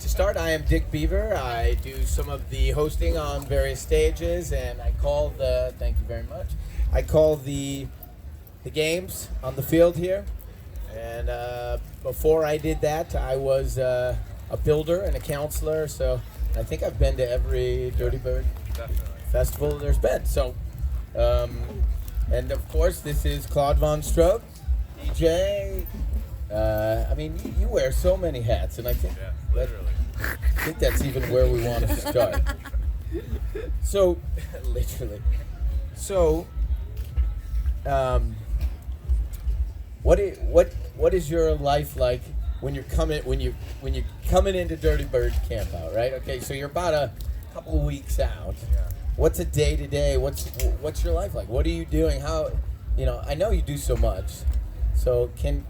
to start, I am Dick Beaver. I do some of the hosting on various stages, and I call the, thank you very much, I call the games on the field here. And before I did that, I was a builder and a counselor, so I think I've been to every Dirtybird festival there's been. So, and of course, this is Claude VonStroke, DJ. I mean, you wear so many hats, and I think I think that's even where we want to start. So, literally. So, what is your life like when you're coming into Dirtybird Campout, right? Okay, so you're about a couple of weeks out. Yeah. What's a day to day? What's your life like? What are you doing? How, I know you do so much. So can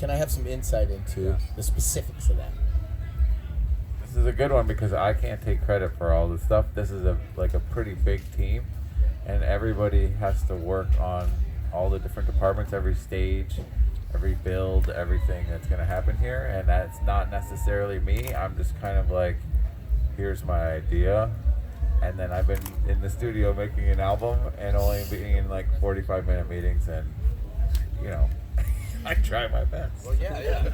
I have some insight into the specifics of that? This is a good one because I can't take credit for all this stuff. This is a pretty big team, and everybody has to work on all the different departments, every stage, every build, everything that's going to happen here, and that's not necessarily me. I'm just kind of like, here's my idea, and then I've been in the studio making an album and only being in like 45-minute meetings, and I try my best. Well, yeah.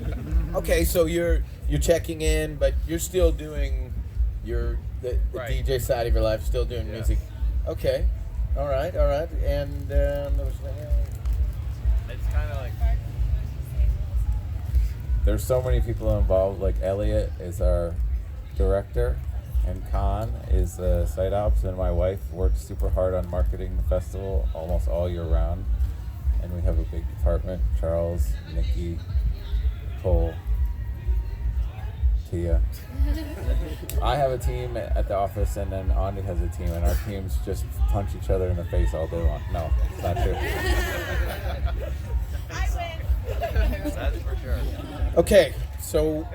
Okay, so you're checking in, but you're still doing the Right. DJ side of your life, still doing music. Okay, all right, and It's kind of like there's so many people involved. Like Elliot is our director, and Khan is the site ops, and my wife works super hard on marketing the festival almost all year round. And we have a big department: Charles, Nikki, Cole, Tia. I have a team at the office, and then Andi has a team, and our teams just punch each other in the face all day long. No, it's not true. I win. That's for sure. okay, so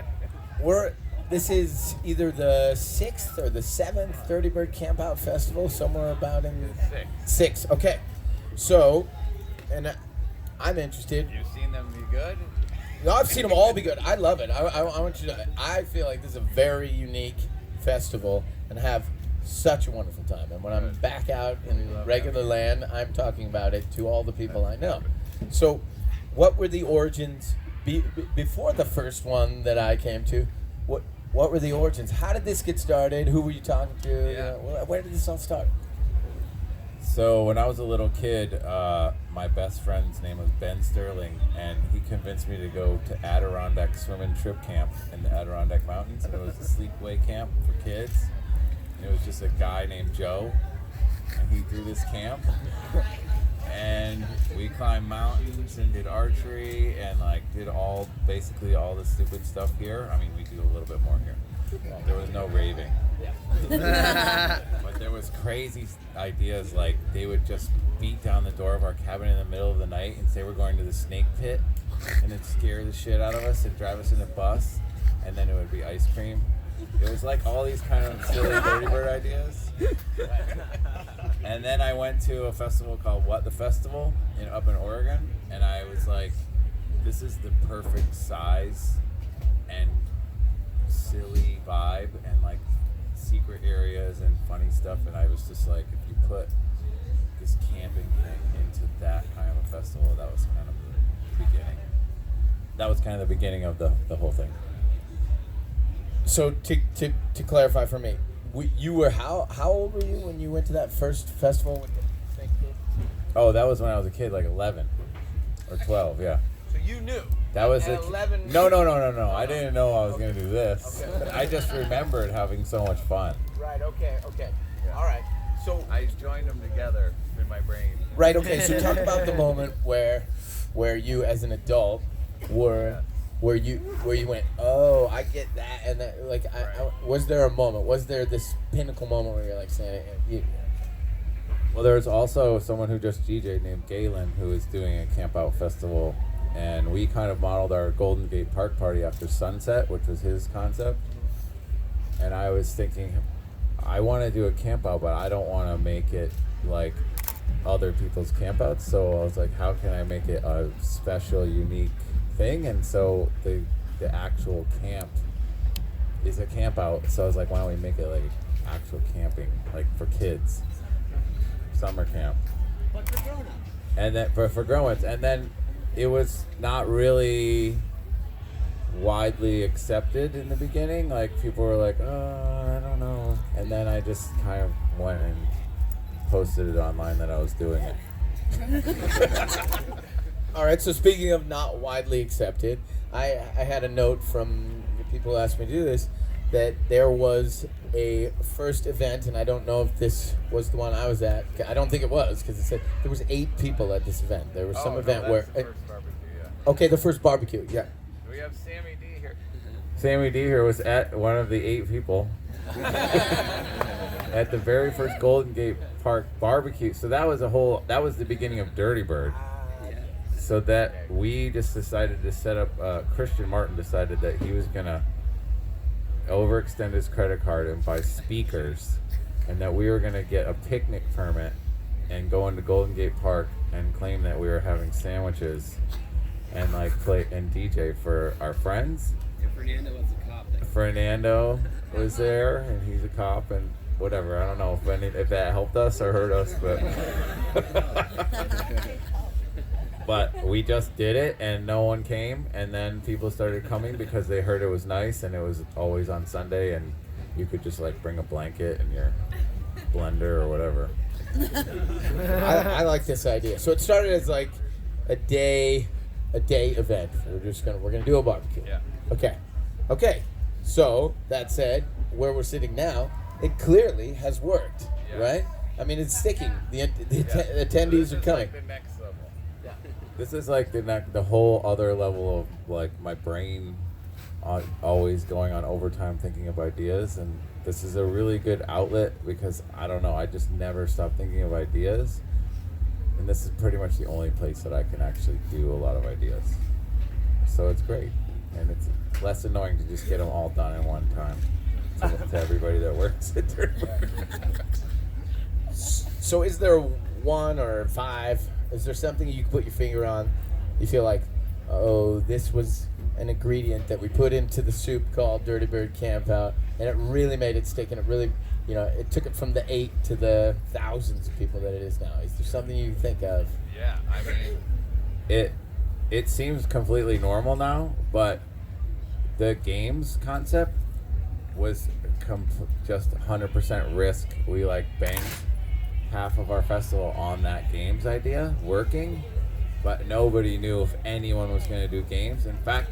this is either the 6th or the 7th Dirtybird Campout Festival, somewhere about in Six. 6. Okay, so. And I'm interested. You've seen them be good? No, I've seen them all be good. I love it. I want you to. I feel like this is a very unique festival and have such a wonderful time. And when I'm back out in regular land, I'm talking about it to all the people I know. So, what were the origins before the first one that I came to? What were the origins? How did this get started? Who were you talking to? Yeah. Where did this all start? So when I was a little kid, my best friend's name was Ben Sterling, and he convinced me to go to Adirondack Swim and Trip Camp in the Adirondack Mountains. And it was a sleepaway camp for kids. And it was just a guy named Joe, and he threw this camp. And we climbed mountains and did archery and did basically all the stupid stuff here. I mean, we do a little bit more here. There was no raving. But there was crazy ideas, like they would just beat down the door of our cabin in the middle of the night and say we're going to the snake pit, and then scare the shit out of us and drive us in a bus, and then it would be ice cream. It was like all these kind of silly Dirtybird ideas. And then I went to a festival called What the Festival up in Oregon, and I was like, this is the perfect size and silly vibe and secret areas and funny stuff, and I was just like, if you put this camping thing into that kind of a festival, that was kind of the beginning. That was kind of the beginning of the whole thing. So to clarify for me, you were how old were you when you went to that first festival with the snake pit? Oh, that was when I was a kid, like 11 or 12, yeah. So you knew. That was at 11. No. I didn't know I was going to do this. Okay. I just remembered having so much fun. Right. Okay. All right. So I joined them together in my brain. right. Okay. So talk about the moment where you, as an adult, where you went, oh, I get that, and that, was there a moment? Was there this pinnacle moment where you're like saying, Well, there was also someone who just DJ'd named Galen who is doing a campout festival, and we kind of modeled our Golden Gate Park party after Sunset, which was his concept. And I was thinking, I want to do a campout, but I don't want to make it like other people's campouts. So I was like, how can I make it a special, unique thing? And so the actual camp is a camp out. So I was like, why don't we make it like actual camping, like for kids, summer camp. But for grown-ups. And then for grown-ups, and then it was not really widely accepted in the beginning. Like people were like, oh, I don't know. And then I just kind of went and posted it online that I was doing it. All right, so speaking of not widely accepted, I had a note from the people who asked me to do this that there was a first event, and I don't know if this was the one I was at. I don't think it was, because it said there was 8 people at this event. There was some event where... The first barbecue, okay, the first barbecue, yeah. We have Sammy D here. Sammy D here was at one of the 8 people at the very first Golden Gate Park barbecue. So that was the beginning of Dirtybird. So that we just decided to set up, Christian Martin decided that he was gonna overextend his credit card and buy speakers, and that we were gonna get a picnic permit and go into Golden Gate Park and claim that we were having sandwiches and like play and DJ for our friends. Yeah, Fernando was a cop. Fernando was there, and he's a cop, and whatever. I don't know if that helped us or hurt us, but but we just did it, and no one came, and then people started coming because they heard it was nice, and it was always on Sunday, and you could just like bring a blanket and your blender or whatever. I like this idea. So it started as like a day event. We're gonna do a barbecue. Yeah. Okay. So that said, where we're sitting now, it clearly has worked, right? I mean, it's sticking. The attendees are coming. Like the next level. Yeah. This is like the whole other level of like my brain always going on overtime thinking of ideas, and this is a really good outlet because I don't know, I just never stop thinking of ideas, and this is pretty much the only place that I can actually do a lot of ideas. So it's great, and it's less annoying to just get them all done in one time to everybody that works at Dirtybird. So is there 1 or 5? Is there something you can put your finger on? You feel like, oh, this was an ingredient that we put into the soup called Dirtybird Campout, and it really made it stick, and it really, it took it from the 8 to the thousands of people that it is now. Is there something you think of? Yeah, I mean, it seems completely normal now, but the games concept was just 100% risk. We banked half of our festival on that games idea working, but nobody knew if anyone was going to do games. In fact,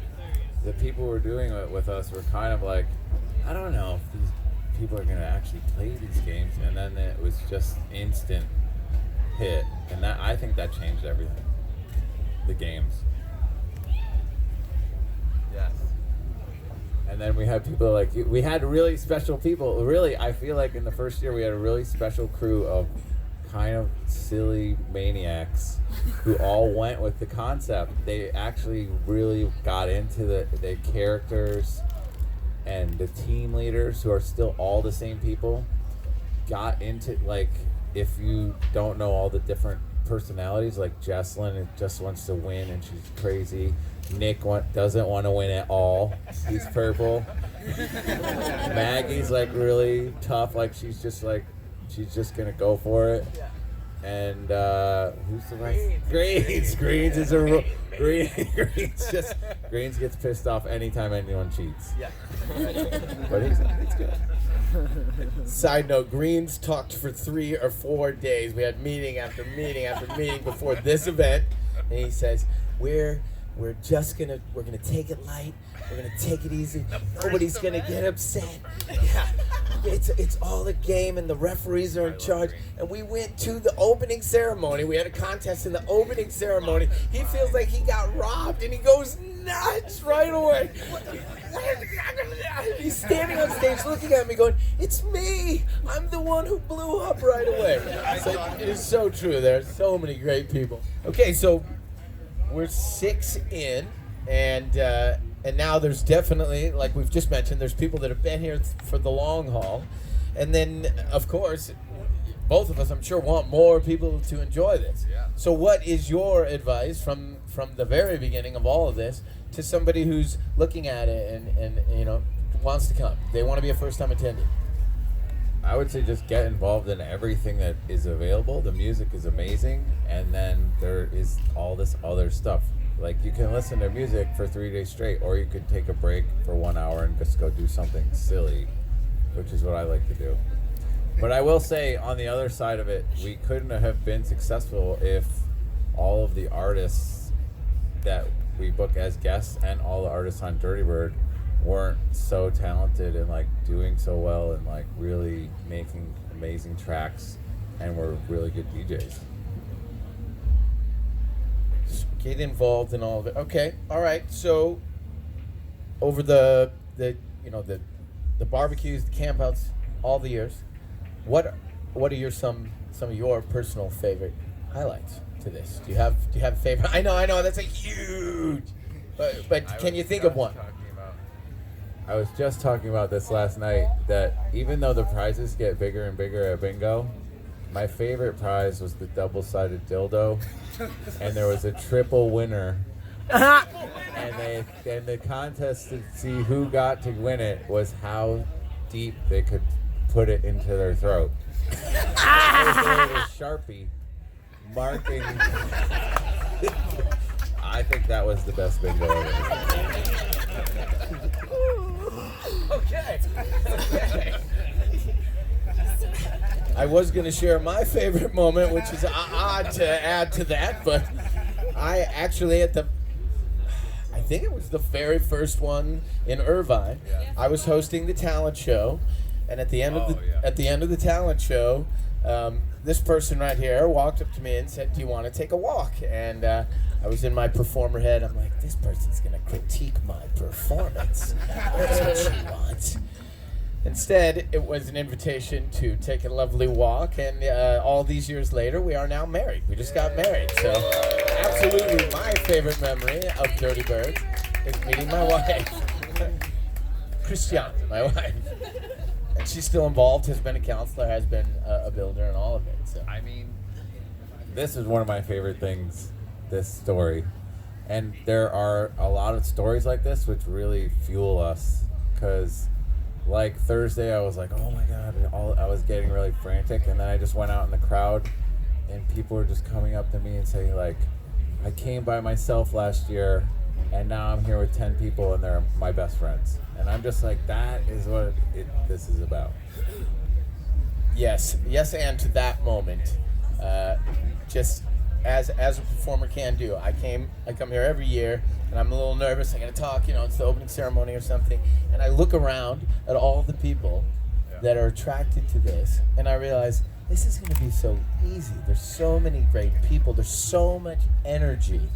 the people who were doing it with us were kind of like, I don't know if these people are going to actually play these games, and then it was just instant hit, and I think that changed everything. The games. Yes. And then we had people we had really special people. Really, I feel like in the first year we had a really special crew of kind of silly maniacs who all went with the concept. They actually really got into the characters, and the team leaders, who are still all the same people, got into, if you don't know all the different personalities, like Jesslyn just wants to win and she's crazy. Nick doesn't want to win at all. He's purple. Maggie's really tough. She's just gonna go for it. And who's the rest? Greens is a Greens gets pissed off anytime anyone cheats. Yeah. But it's good. Side note, Greens talked for 3 or 4 days. We had meeting after meeting after meeting before this event, and he says, we're gonna take it light. We're gonna take it easy. Nobody's gonna get upset. Yeah, it's all a game, and the referees are in charge. And we went to the opening ceremony. We had a contest in the opening ceremony. He feels like he got robbed, and he goes nuts right away. He's standing on stage looking at me going, it's me. I'm the one who blew up right away. It's so true. There are so many great people. Okay, so we're 6 in, and now there's definitely, like we've just mentioned, there's people that have been here for the long haul. And then, of course, both of us, I'm sure, want more people to enjoy this. Yeah. So what is your advice from the very beginning of all of this to somebody who's looking at it and wants to come, they want to be a first-time attendee. I would say just get involved in everything that is available. The music is amazing, and then there is all this other stuff. Like, you can listen to music for 3 days straight, or you could take a break for 1 hour and just go do something silly, which is what I like to do. But I will say, on the other side of it, we couldn't have been successful if all of the artists that we book as guests and all the artists on Dirtybird weren't so talented and like doing so well and like really making amazing tracks and were really good DJs. Get involved in all of it. Okay, all right. So over the barbecues, the campouts, all the years, what are your some of your personal favorite highlights to this? Do you have a favorite? I know that's a huge. But can you think of one? I was just talking about this last night, that even though the prizes get bigger and bigger at bingo, my favorite prize was the double-sided dildo, and there was a triple winner. And the contest to see who got to win it was how deep they could put it into their throat. There was a Sharpie marking. I think that was the best bingo ever. Okay. I was going to share my favorite moment, which is odd to add to that, but I actually I think it was the very first one in Irvine. Yeah. I was hosting the talent show, and at the end of the talent show, this person right here walked up to me and said, "Do you want to take a walk?" And I was in my performer head. I'm like, this person's going to critique my performance. That's what she wants. Instead, it was an invitation to take a lovely walk, and all these years later, we are now married. We just got married, so absolutely my favorite memory of Dirtybird is meeting my wife, Christiane, my wife. And she's still involved, has been a counselor, has been a builder, and all of it. So I mean, this is one of my favorite things, this story. And there are a lot of stories like this which really fuel us, because like Thursday I was like, oh my God, I was getting really frantic, and then I just went out in the crowd and people were just coming up to me and saying like, I came by myself last year and now I'm here with 10 people and they're my best friends. And I'm just like, that is what this is about. Yes, and to that moment, just as a performer can do. I come here every year, and I'm a little nervous. I got to talk, it's the opening ceremony or something, and I look around at all the people that are attracted to this, and I realize this is going to be so easy. There's so many great people. There's so much energy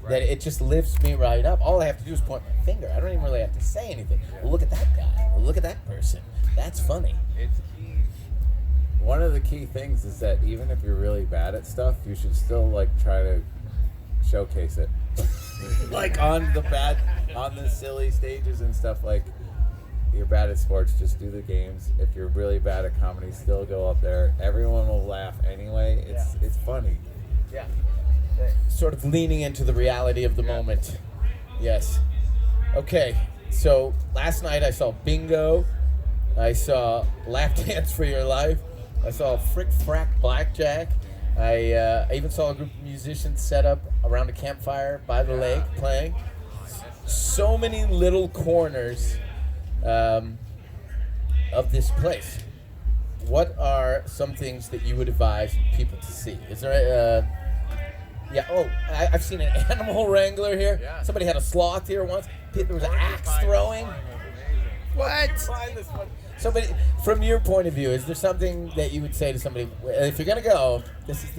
that it just lifts me right up. All I have to do is point my finger. I don't even really have to say anything. Well, look at that guy. Well, look at that person. That's funny. It's key. One of the key things is that even if you're really bad at stuff, you should still like try to showcase it. Like on the silly stages and stuff. Like, you're bad at sports, just do the games. If you're really bad at comedy, still go up there. Everyone will laugh anyway. It's funny. Yeah. Sort of leaning into the reality of the moment. Yes. Okay. So last night I saw bingo. I saw lap dance for your life. I saw frick frack blackjack. I even saw a group of musicians set up around a campfire by the lake playing. So many little corners of this place. What are some things that you would advise people to see? Is there I've seen an animal wrangler here. Yeah. Somebody had a sloth here once. There was an axe throwing. What? Somebody, from your point of view, is there something that you would say to somebody, if you're gonna go, this is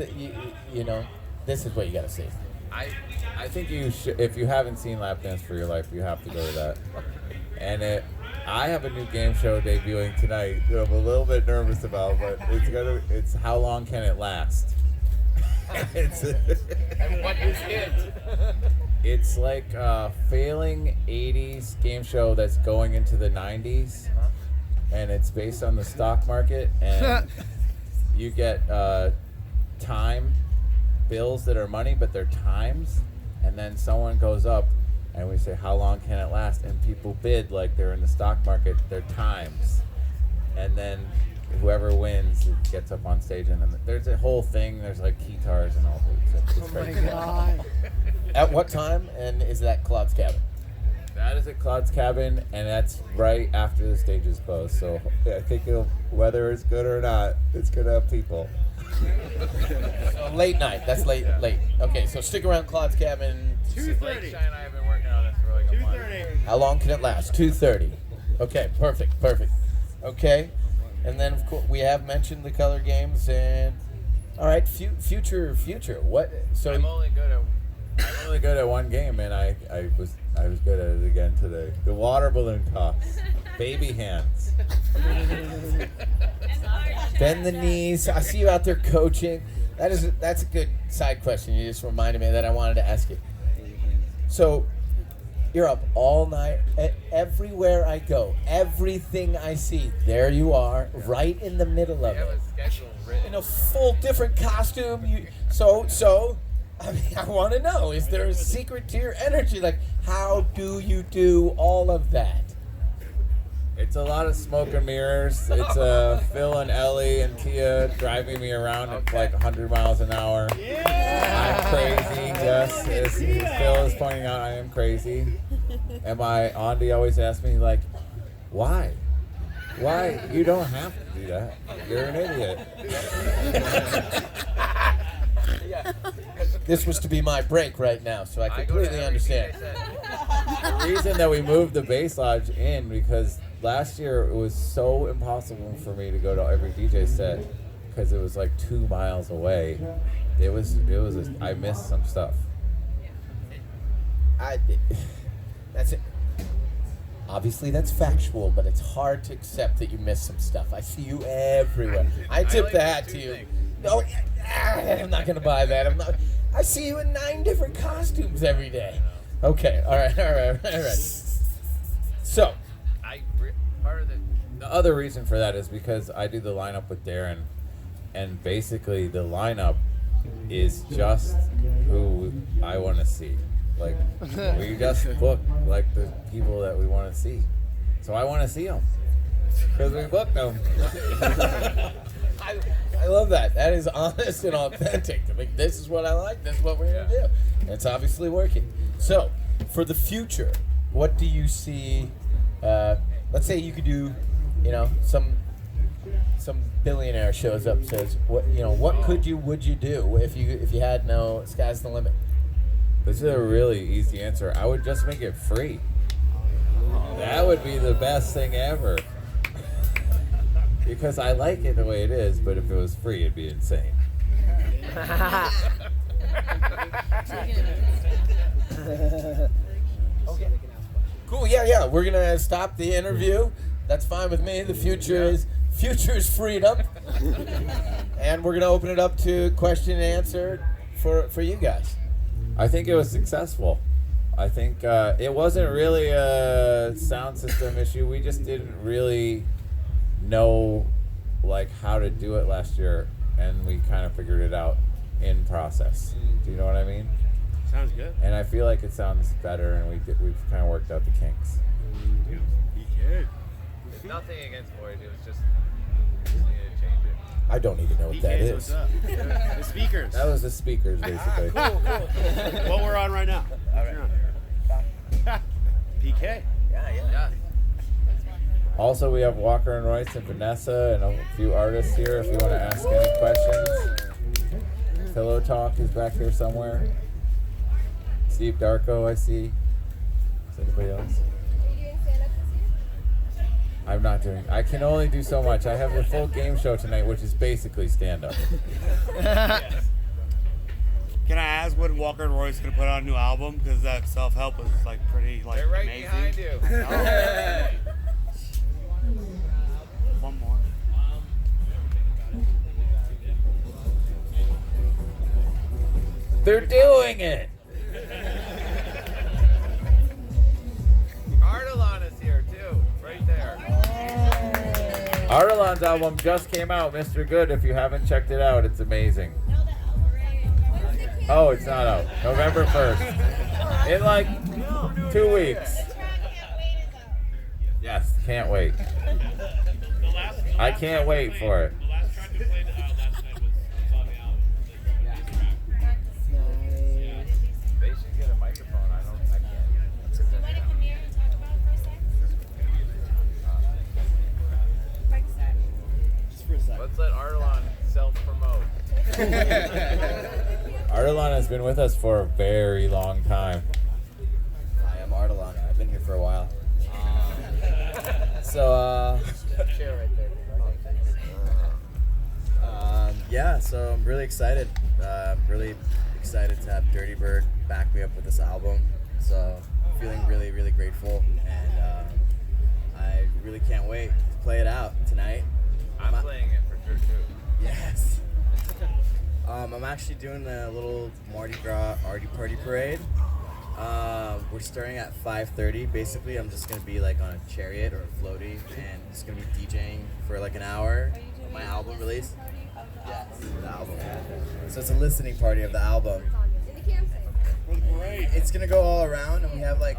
this is what you gotta see? I think you should. If you haven't seen Lap Dance for Your Life, you have to go to that. And I have a new game show debuting tonight that I'm a little bit nervous about, but it's How Long Can It Last? And what is it? It's like a failing 80s game show that's going into the 90s, and it's based on the stock market, and you get time bills that are money, but they're times, and then someone goes up and we say, how long can it last? And people bid like they're in the stock market, their times. And then whoever wins gets up on stage, and then there's a whole thing. There's like guitars and all that. Oh my God. At what time? And is that Claude's cabin? That is at Claude's cabin, and that's right after the stage is closed. So I think whether it's good or not, it's gonna have people. So late night. That's late. Okay, so stick around Claude's cabin. 2:30. Blake and I have been working on this for like a month. 2:30. How long can it last? 2:30. Okay, perfect. Okay, and then of course we have mentioned the color games and all right, future. What? So I'm only good at one game, and I was good at it again today. The water balloon toss, baby hands. bend the knees. I see you out there coaching. That's a good side question. You just reminded me that I wanted to ask you. So you're up all night. Everywhere I go, everything I see, there you are, right in the middle of it. Schedule written. In a full different costume. So, I mean, I want to know, is there a secret to your energy? Like, how do you do all of that? It's a lot of smoke and mirrors. It's Phil and Ellie and Tia driving me around at like 100 miles an hour. I'm crazy, yes. As Phil is pointing out, I am crazy. And my auntie always asks me, like, why? Why? You don't have to do that. You're an idiot. This was to be my break right now, so I completely understand. The reason that we moved the Bass Lodge in, because last year it was so impossible for me to go to every DJ set because it was like 2 miles away. I missed some stuff. That's it. Obviously, that's factual, but it's hard to accept that you missed some stuff. I see you everywhere. I tip the hat to you. No, I'm not going to buy that. I see you in 9 different costumes every day. Okay, all right. So, Part of the other reason for that is because I do the lineup with Darren, and basically the lineup is just who I want to see. Like, we just book like the people that we want to see. So I want to see them because we booked them. I love that. That is honest and authentic. I mean, this is what I like. This is what we're going to do. And it's obviously working. So, for the future, what do you see? Let's say you could do, some billionaire shows up and says, would you do if you had no sky's the limit? This is a really easy answer. I would just make it free. That would be the best thing ever. Because I like it the way it is, but if it was free, it'd be insane. Okay. Cool. Yeah. We're gonna stop the interview. That's fine with me. The future is freedom, and we're gonna open it up to question and answer for you guys. I think it was successful. I think it wasn't really a sound system issue. We just didn't really know like how to do it last year, and we kind of figured it out in process. Do you know what I mean? Sounds good. And I feel like it sounds better, and we've kind of worked out the kinks. It's nothing against Void. It was just needed to change it. I don't even know what that PKs, what's is. up? The speakers. That was the speakers, basically. Cool. What we're on right now. All right. PK. Yeah. Also, we have Walker and Royce and Vanessa and a few artists here if you want to ask any questions. Pillow Talk is back here somewhere. Steve Darko, I see. Is anybody else? I'm not doing. I can only do so much. I have the full game show tonight, which is basically stand-up. Can I ask when Walker and Royce gonna put out a new album? Because that self-help is like pretty like They're right amazing. behind you. One more. They're doing it. Artelon is here too, right there. Artelon's album just came out, Mr. Good. If you haven't checked it out, it's amazing. Where's the Oh, it's not out. November 1st. In like 2 weeks. Yes, can't wait. I can't wait for it. The last track we played last night was on the album. They should get a microphone. I can't. Do you want to come here and talk about it for a sec? Let's let Artelon self-promote. Artelon has been with us for a very long time. Hi, I'm Artelon. I've been here for a while. Chair right there. Yeah, so I'm really excited. Really excited to have Dirtybird back me up with this album. So feeling really, really grateful, and I really can't wait to play it out tonight. I'm playing it for sure too. Yes. I'm actually doing a little Mardi Gras Arty Party Parade. We're starting at 5:30. Basically, I'm just gonna be like on a chariot or a floaty, and just gonna be DJing for like an hour. My album release. Yes, the album. So it's a listening party of the album. It's gonna go all around, and we have like,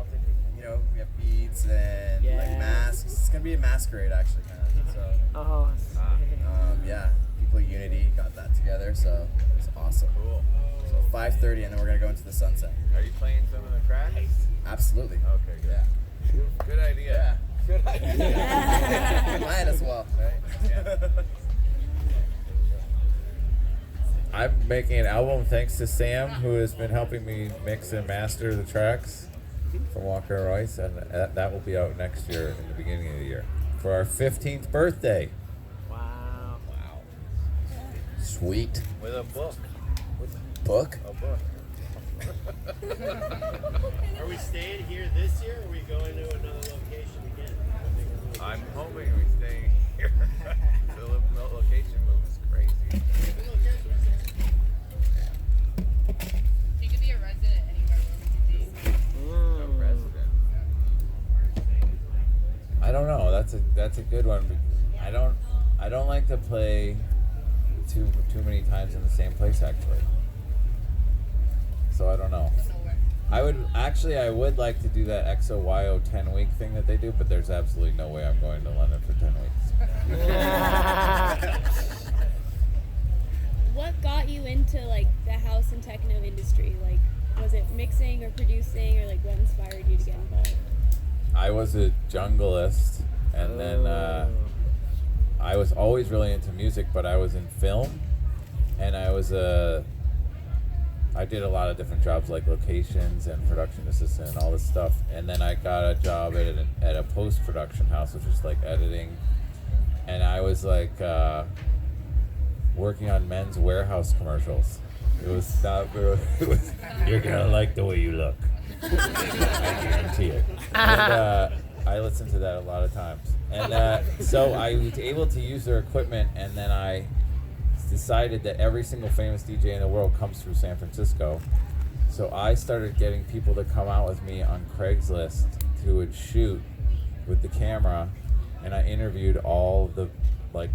we have beats and like masks. It's gonna be a masquerade actually, kind of. So. Yeah, People Unity got that together, so it's awesome. Cool. So 5:30, and then we're gonna go into the sunset. Are you playing some of the tracks? Absolutely. Okay, good. Yeah. Good idea. Good idea. Might as well, right? Yeah. I'm making an album thanks to Sam, who has been helping me mix and master the tracks from Walker Royce, and that will be out next year in the beginning of the year for our 15th birthday. Wow. Sweet. With a book. Book? A book. Are we staying here this year, or are we going to another location again? I'm hoping we stay here. The location move is crazy. You could be a resident anywhere where we could be. No president. I don't know. That's a good one. I don't like to play too many times in the same place actually. So I don't know. I would like to do that XOYO 10-week thing that they do, but there's absolutely no way I'm going to London for 10 weeks. What got you into like the house and techno industry? Like, was it mixing or producing, or like what inspired you to get involved? I was a junglist, and then I was always really into music, but I was in film, and I did a lot of different jobs like locations and production assistant and all this stuff, and then I got a job at a post-production house, which was like editing, and I was like working on Men's Warehouse commercials. It was you're gonna like the way you look. I guarantee it. And, I listened to that a lot of times, and so I was able to use their equipment, and then I decided that every single famous DJ in the world comes through San Francisco. So I started getting people to come out with me on Craigslist who would shoot with the camera, and I interviewed all the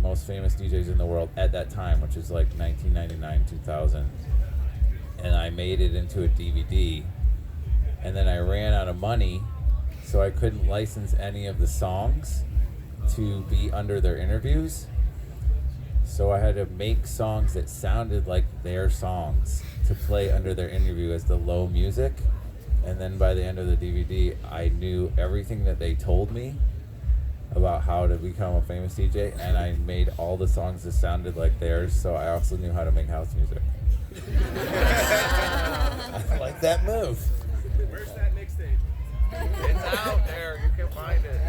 most famous DJs in the world at that time, which is like 1999, 2000. And I made it into a DVD, and then I ran out of money, so I couldn't license any of the songs to be under their interviews. So I had to make songs that sounded like their songs to play under their interview as the low music. And then by the end of the DVD, I knew everything that they told me about how to become a famous DJ, and I made all the songs that sounded like theirs, so I also knew how to make house music. I like that move. Where's that mixtape? It's out there, you can find it.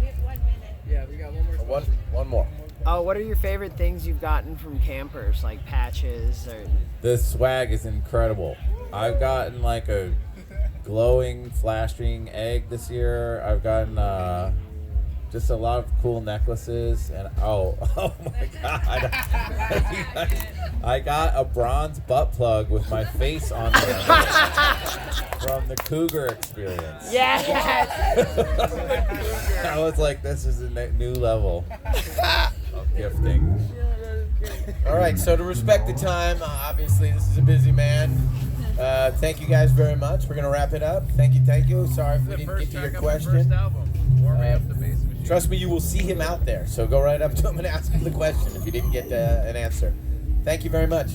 We have 1 minute. Yeah, we got one more. One more. Oh, what are your favorite things you've gotten from campers, like patches or? The swag is incredible. I've gotten like a glowing flashing egg this year. I've gotten just a lot of cool necklaces, and oh my god, I got a bronze butt plug with my face on it from the Cougar experience. Yes. I was like, this is a new level of gifting. All right, so to respect the time, obviously this is a busy man. Thank you guys very much. We're gonna wrap it up. Thank you. Sorry if we didn't get to your question. Trust me, you will see him out there. So go right up to him and ask him the question if you didn't get an answer. Thank you very much.